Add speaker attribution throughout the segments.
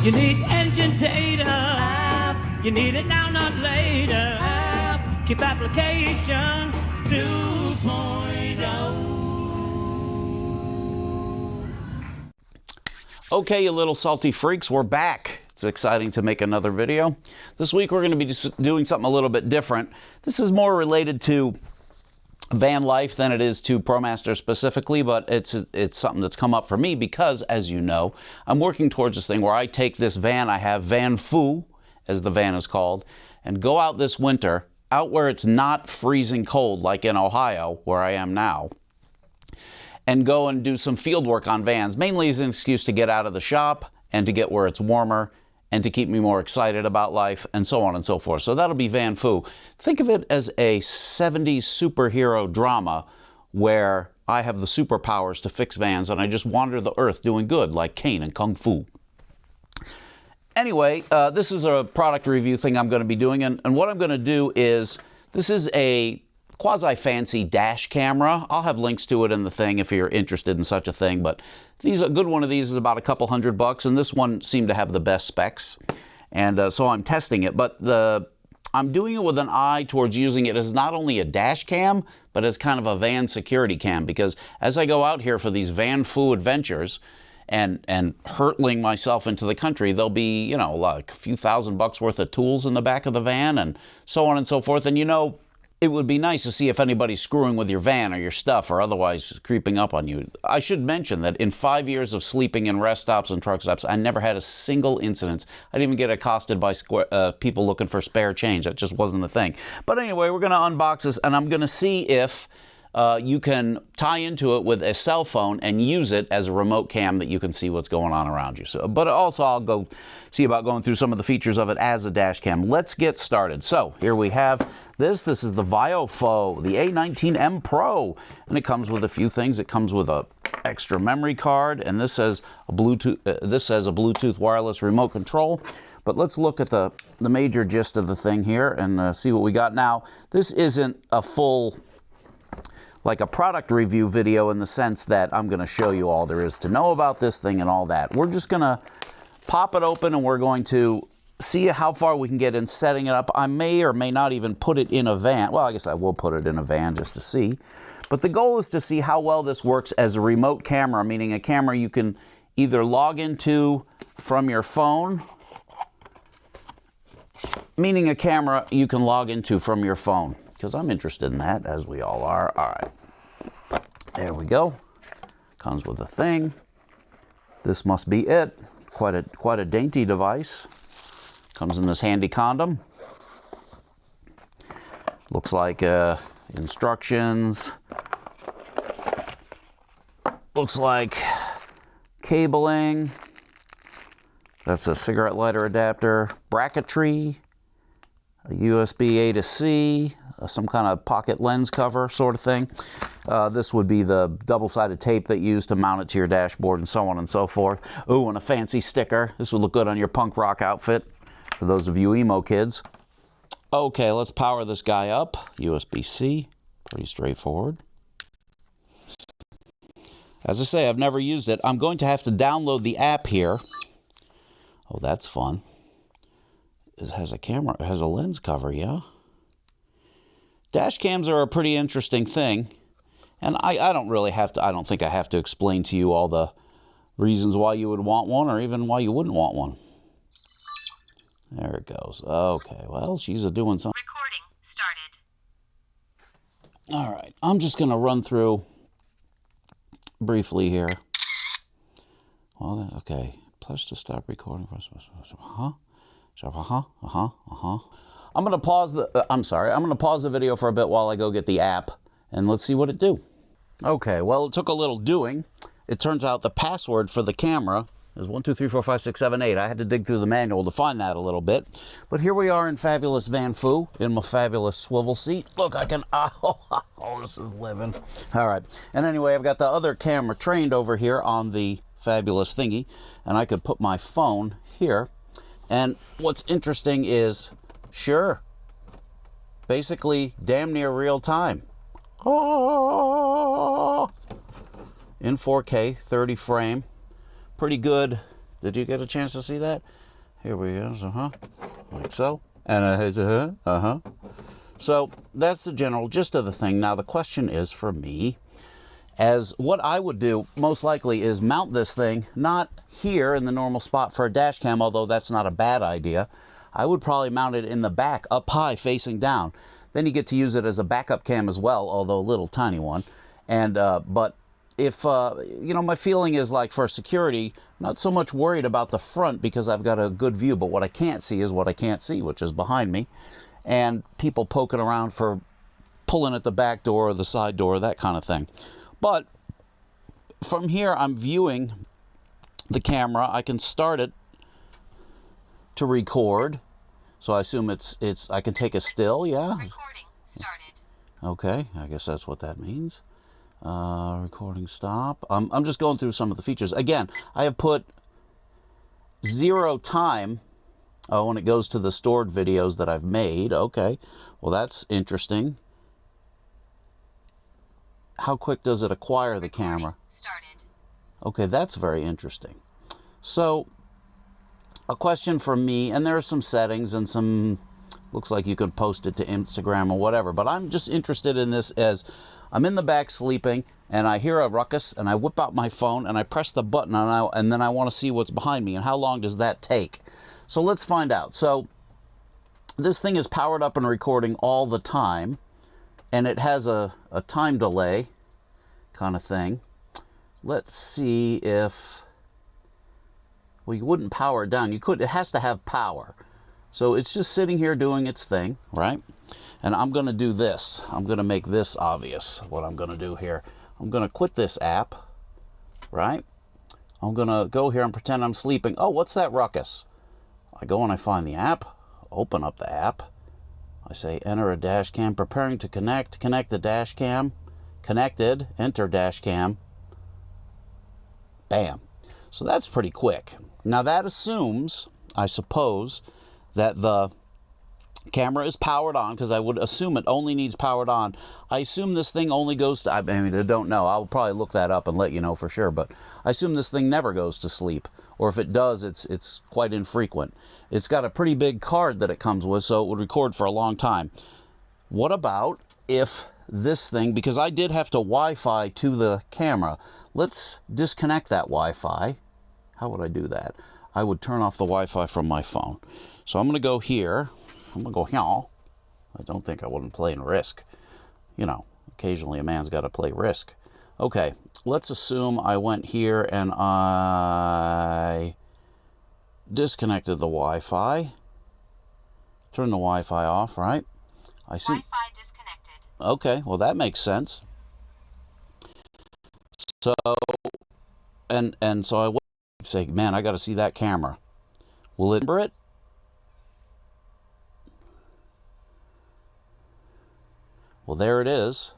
Speaker 1: You need engine data. You need it now, not later. Keep application 2.0.
Speaker 2: Okay, you little salty freaks, we're back. It's exciting to make another video. This week we're going to be doing something a little bit different. This is more related to van life than it is to ProMaster specifically, but it's something that's come up for me because, as you know, I'm working towards this thing where I take this van I have, Van Foo, as the van is called, and go out this winter, out where it's not freezing cold like in Ohio, where I am now, and go and do some field work on vans, mainly as an excuse to get out of the shop and to get where it's warmer and to keep me more excited about life and so on and so forth. So that'll be Van Foo. Think of it as a 70s superhero drama where I have the superpowers to fix vans and I just wander the earth doing good like Kane and Kung Fu. Anyway, this is a product review thing I'm going to be doing, and what I'm going to do is, this is a quasi-fancy dash camera. I'll have links to it in the thing if you're interested in such a thing, but a good one of these is about a couple $100, and this one seemed to have the best specs, and so I'm testing it. But I'm doing it with an eye towards using it as not only a dash cam, but as kind of a van security cam, because as I go out here for these Van Foo adventures and hurtling myself into the country, there'll be, you know, like a few $1,000 worth of tools in the back of the van and so on and so forth. And you know, it would be nice to see if anybody's screwing with your van or your stuff or otherwise creeping up on you. I should mention that in 5 years of sleeping in rest stops and truck stops, I never had a single incident. I didn't even get accosted by people looking for spare change. That just wasn't a thing. But anyway, we're going to unbox this, and I'm going to see if you can tie into it with a cell phone and use it as a remote cam that you can see what's going on around you. So, but also I'll go see about going through some of the features of it as a dash cam. Let's get started. So here we have this. This is the Viofo, the A119M Pro, and it comes with a few things. It comes with a extra memory card, and this says a Bluetooth. This says a Bluetooth wireless remote control. But let's look at the major gist of the thing here and see what we got. Now, this isn't a full, like a product review video in the sense that I'm going to show you all there is to know about this thing and all that. We're just going to pop it open and we're going to see how far we can get in setting it up. I may or may not even put it in a van. Well, I guess I will put it in a van just to see. But the goal is to see how well this works as a remote camera, meaning a camera you can either log into from your phone, meaning a camera you can log into from your phone, because I'm interested in that, as we all are. All right, there we go. Comes with a thing. This must be it. Quite a dainty device. Comes in this handy condom. Looks like instructions. Looks like cabling. That's a cigarette lighter adapter. Bracketry. A USB A to C. Some kind of pocket lens cover sort of thing. This would be the double-sided tape that you use to mount it to your dashboard and so on and so forth. Ooh, and a fancy sticker. This would look good on your punk rock outfit for those of you emo kids. Okay, let's power this guy up. USB-C, pretty straightforward. As I say, I've never used it. I'm going to have to download the app here. Oh, that's fun. It has a camera, it has a lens cover, yeah? Dash cams are a pretty interesting thing, and I don't really have to, I don't think I have to explain to you all the reasons why you would want one or even why you wouldn't want one. There it goes. Okay, well, she's doing something.
Speaker 3: Recording started.
Speaker 2: All right, I'm just going to run through briefly here. Well, okay, press to stop recording. I'm going to pause the, I'm going to pause the video for a bit while I go get the app, and let's see what it do. Okay, well, it took a little doing. It turns out the password for the camera is 1234567 I had to dig through the manual to find that a little bit. But here we are in fabulous Van Foo, in my fabulous swivel seat. Look, I can, oh, this is living. All right, and anyway, I've got the other camera trained over here on the fabulous thingy, and I could put my phone here. And what's interesting is, sure, basically damn near real time. Oh, in 4K, 30 frame. Pretty good Did you get a chance to see that? Here we go. Like so. And So that's the general gist of the thing. Now the question is for me, as what I would do most likely is mount this thing not here in the normal spot for a dash cam, although that's not a bad idea. I would probably mount it in the back up high facing down. Then you get to use it as a backup cam as well, although a little tiny one. And but if you know, my feeling is like for security, not so much worried about the front because I've got a good view, but what I can't see is what I can't see, which is behind me, and people poking around for pulling at the back door or the side door, that kind of thing. But from here, I'm viewing the camera. I can start it to record. So I assume it's I can take a still, yeah?
Speaker 3: Recording started.
Speaker 2: Okay, I guess that's what that means. Recording stop. I'm just going through some of the features. Again, I have put 0 time when it goes to the stored videos that I've made. Okay, well that's interesting. How quick does it acquire the camera?
Speaker 3: Started.
Speaker 2: Okay, that's very interesting. So, a question from me, and there are some settings and some, looks like you can post it to Instagram or whatever, but I'm just interested in this as I'm in the back sleeping and I hear a ruckus and I whip out my phone and I press the button and then I want to see what's behind me and how long does that take. So let's find out. So this thing is powered up and recording all the time, and it has a time delay kind of thing. Let's see if, well, you wouldn't power it down. You could, it has to have power. So it's just sitting here doing its thing, right? And I'm going to do this. I'm going to make this obvious, what I'm going to do here. I'm going to quit this app, right? I'm going to go here and pretend I'm sleeping. Oh, what's that ruckus? I go and I find the app, open up the app. I say enter a dash cam, preparing to connect the dash cam, connected, enter dash cam, bam. So that's pretty quick. Now that assumes, I suppose, that the camera is powered on, because I would assume it only needs powered on. I assume this thing only goes to, I mean, I don't know. I'll probably look that up and let you know for sure, but I assume this thing never goes to sleep. Or if it does, it's quite infrequent. It's got a pretty big card that it comes with, so it would record for a long time. What about if this thing, because I did have to Wi-Fi to the camera. Let's disconnect that Wi-Fi. How would I do that? I would turn off the Wi-Fi from my phone. So I'm going to go here. I'm going to go here. I don't think I wouldn't play in Risk. You know, occasionally a man's got to play Risk. Okay, let's assume I went here and I disconnected the Wi-Fi. Turn the Wi-Fi off, right? I see.
Speaker 3: Wi-Fi disconnected.
Speaker 2: Okay, well that makes sense. So, and so I would say, man, I got to see that camera. Will it remember it? Well, there it is.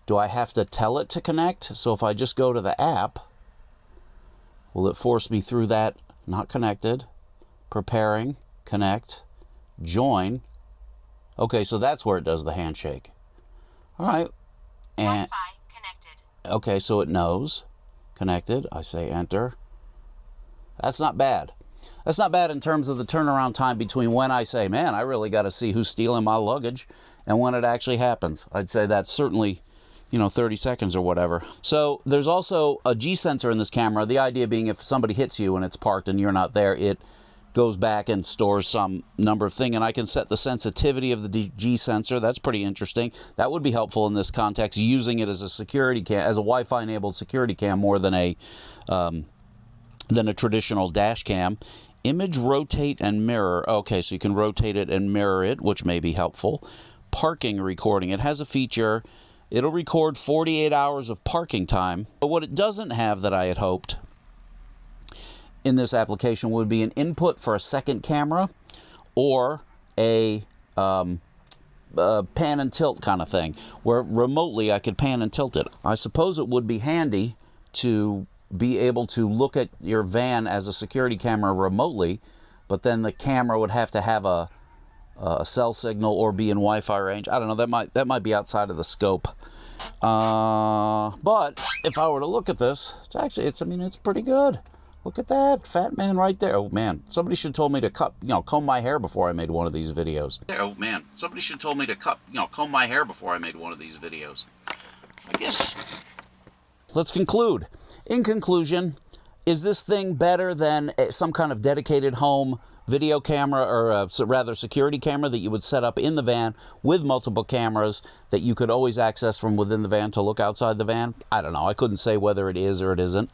Speaker 2: Do I have to tell it to connect? So if I just go to the app, will it force me through that? Not connected, preparing, connect, join. Okay, so that's where it does the handshake. All right. And
Speaker 3: Wi-Fi connected.
Speaker 2: okay, so it knows. Connected. I say enter. That's not bad. That's not bad in terms of the turnaround time between when I say, man, I really got to see who's stealing my luggage, and when it actually happens. I'd say that's certainly, you know, 30 seconds or whatever. So there's also a G sensor in this camera. The idea being if somebody hits you and it's parked and you're not there, it goes back and stores some number of thing, and I can set the sensitivity of the G sensor. That's pretty interesting. That would be helpful in this context, using it as a security cam, as a Wi-Fi enabled security cam more than a traditional dash cam. Image rotate and mirror. Okay, so you can rotate it and mirror it, which may be helpful. Parking recording. It has a feature. It'll record 48 hours of parking time. But what it doesn't have that I had hoped in this application would be an input for a second camera or a pan and tilt kind of thing, where remotely I could pan and tilt it. I suppose it would be handy to be able to look at your van as a security camera remotely, but then the camera would have to have a cell signal or be in Wi-Fi range. I don't know, that might be outside of the scope. But if I were to look at this, it's actually, I mean, it's pretty good. Look at that fat man right there. Oh man, somebody should told me to comb my hair before I made one of these videos. Oh man, somebody should told me to comb my hair before I made one of these videos. I guess. Let's conclude. In conclusion, is this thing better than some kind of dedicated home video camera, or rather security camera that you would set up in the van with multiple cameras that you could always access from within the van to look outside the van? I don't know. I couldn't say whether it is or it isn't.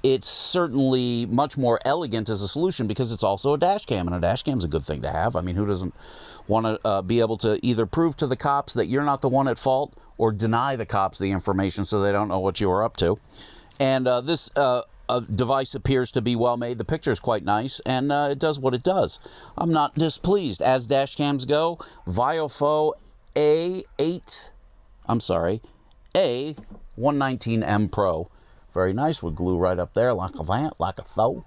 Speaker 2: It's certainly much more elegant as a solution because it's also a dash cam, and a dash cam is a good thing to have. I mean, who doesn't want to be able to either prove to the cops that you're not the one at fault or deny the cops the information so they don't know what you are up to? And this device appears to be well made. The picture is quite nice, and it does what it does. I'm not displeased. As dash cams go, Viofo A119M Pro. Very nice, with glue right up there, like a vant, like a though,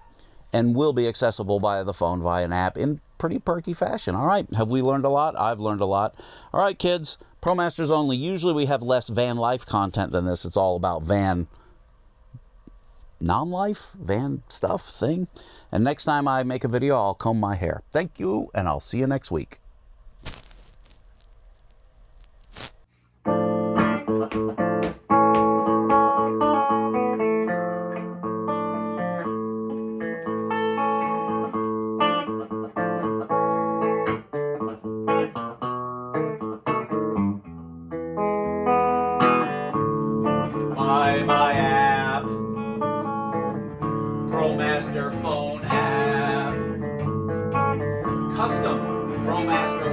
Speaker 2: and will be accessible via the phone, via an app, in pretty perky fashion. All right, have we learned a lot? I've learned a lot. All right, kids, ProMasters Only. Usually we have less van life content than this. It's all about van non-life, van stuff thing. And next time I make a video, I'll comb my hair. Thank you, and I'll see you next week. My app, Promaster Phone App, custom Promaster